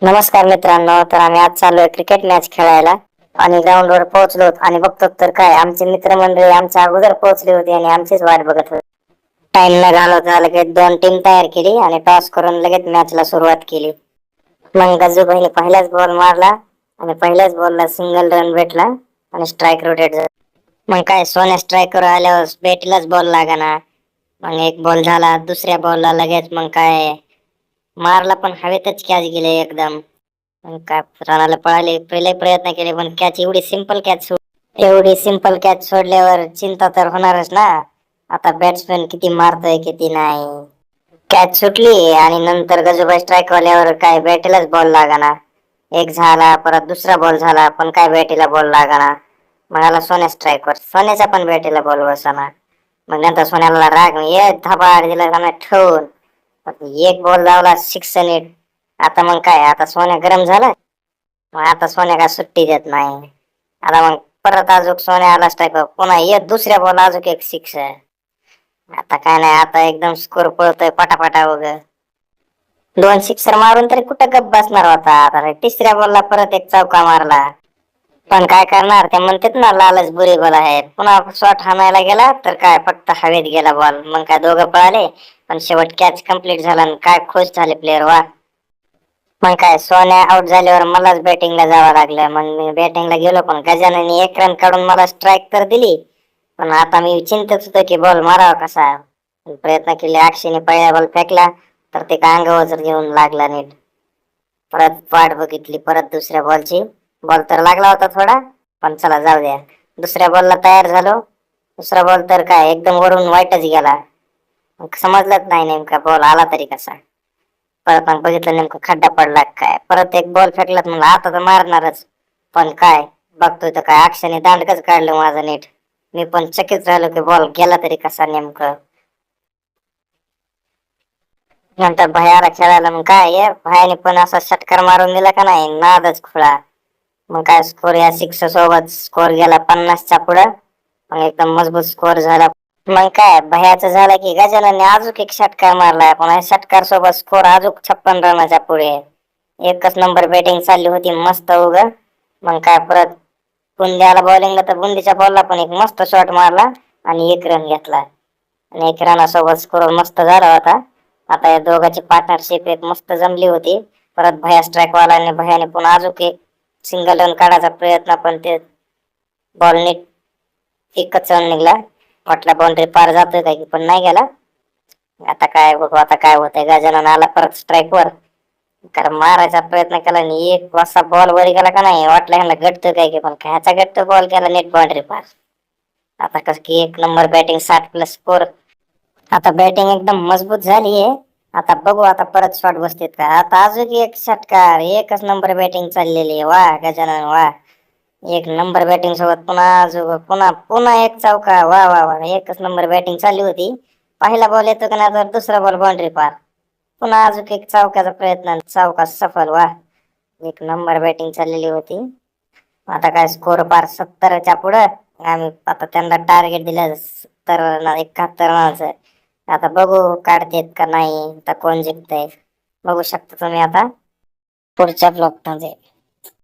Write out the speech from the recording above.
नमस्कार मित्रांनो, तर आम्ही आज चाललोय क्रिकेट मॅच खेळायला आणि ग्राउंडवर पोहोचलो आणि बघतो तर काय आमचे मित्रमंडळी आमच्या अगोदर पोहोचली होती आणि आमचीच वाट बघत होती. टाइम न घालवता लगेच दोन टीम तयार केली आणि टॉस करून लगेच मॅचला सुरुवात केली. मग गजूभाईने पहिलाच बॉल मारला आणि पहिल्याच बॉलला सिंगल रन भेटला आणि स्ट्राईक रोटेट झाला. मग काय सोन्या स्ट्राईकवर आल्यावर बॅटीलाच बॉल लागाना. मग एक बॉल झाला, दुसऱ्या बॉलला लगेच मग काय मारला पण हवेतच कॅच गेले एकदम. मग काय रनाला पळाले, पहिले प्रयत्न केले पण कॅच एवढी सिंपल कॅच सोडल्यावर चिंता तर होणारच ना. आता बॅट्समॅन किती मारतोय किती नाही. कॅच सुटली आणि नंतर गजूबाई स्ट्राईक वाल्यावर काय बॅटीलाच बॉल लागाना. एक झाला, परत दुसरा बॉल झाला पण काय बॅटीला बॉल लागाना. मग आला सोन्या स्ट्राईकवर, सोन्याच्या पण बॅटीला बॉल बसाना. मग नंतर सोन्याला राग एक धबाड दिला त्याने ठेवून. एक बॉल लावला सिक्स नीट. आता मग काय, आता सोन्या गरम झाला. मग आता सोन्या काय सुट्टी देत नाही. आता मग परत अजून सोन्या आला स्ट्राईकवर, पुन्हा एक दुसऱ्या बॉल अजून एक सिक्स. आता काय नाही, आता एकदम स्कोर पळतोय पटापटा वगैरे. दोन सिक्सर मारून तरी कुठं गप बसणार होता. आता तिसऱ्या बॉलला परत एक चौका मारला. पण काय करणार, ते म्हणतात ना लालच बुरी बला आहे. पुन्हा शॉट हाणायला गेला तर काय फक्त हवेत गेला बॉल. मग काय दोघं पळाले पण शेवट कॅच कम्प्लीट झाला आणि काय खुश झाले प्लेअर, वा. मग काय सोन्या आउट झाल्यावर मलाच बॅटिंगला जावं लागलं. मग मी बॅटिंगला गेलो पण गजानने एक रन काढून मला स्ट्राईक तर दिली. पण आता मी चिंतेत होतो की बॉल मारावा कसा. प्रयत्न केले, अक्षयने पहिला बॉल फेकला तर ते काय अंगावर येऊन लागला नीट. परत वाट बघितली परत दुसऱ्या बॉलची. बॉल तर लागला होता थोडा, पण चला जाऊ द्या. दुसऱ्या बॉलला तयार झालो. दुसरा बॉल तर काय एकदम वरून वाईटच गेला. समजलंच नाही नेमका बॉल आला तरी कसा. परत मग बघितलं नेमकं खड्डा पडला काय. परत एक बॉल फेकला म्हणलं आता तर मारणारच. पण काय बघतोय तर काय अक्षयने दांडकच काढलं माझं नीट. मी पण चकित झालो की बॉल गेला तरी कसा नेमकं. नंतर भयाला खेळायला, मग काय भयाने पण असा षटकार मारून दिला का नाही, नादच खुळा. मग काय स्कोर या सिक्स सोबत स्कोर गेला 50च्या पुढं. मग एकदम मजबूत स्कोर झाला. मग काय भयाचं झालं की गजाननने अजून एक षटकार मारला. पण षटकार सोबत स्कोर अजून 56 रनाच्या पुढे. एकच नंबर बॅटिंग चालली होती मस्त उग. मग काय परत बुंद्याला बॉलिंगला तर बुंदीच्या बॉलला पण एक मस्त शॉट मारला आणि एक रन घेतला. आणि एक रनासोबत स्कोर मस्त झाला होता. आता या दोघांची पार्टनरशिप एक मस्त जमली होती. परत भया स्ट्राईक वाला आणि भयाने पुन्हा अजून एक सिंगल रन काढायचा प्रयत्न, पण ते बॉल नीट एकच रन निघला. म्हटलं बाउंड्री पार जातोय काय की, पण नाही गेला. आता काय बघू आता काय होतंय. गजानन आला परत स्ट्राईक वर, कारण मारायचा प्रयत्न केला आणि एक वाजता बॉल वर गेला का नाही, वाटलं ह्याला गटतोय काय की, पण ह्याचा गटतो बॉल गेला नेट बाउंड्री पार. आता कस की एक नंबर बॅटिंग 60+ स्कोर. आता बॅटिंग एकदम मजबूत झालीये. आता बघू आता परत शॉट बसतेत का. आता अजून एक षटकार, एकच नंबर बॅटिंग चाललेली आहे. वा गजानन वा. एक नंबर बॅटिंग सोबत पुन्हा पुन्हा पुन्हा एक चौका. वा वा वा, एकच नंबर बॅटिंग चालली होती. पहिला बॉल येतो का नाही तर दुसरा बॉल बाउंड्री पार. पुन्हा अजून एक चौक्याचा प्रयत्न, चौका सफल. वा, एक नंबर बॅटिंग चाललेली होती. आता काय स्कोर पार 70च्या पुढं. आम्ही आता त्यांना टार्गेट दिलं 71 रनाचं. आता बघू काढतेत का नाही, तर कोण जिंकतंय बघू शकता तुम्ही आता पुढच्या ब्लॉक मध्ये.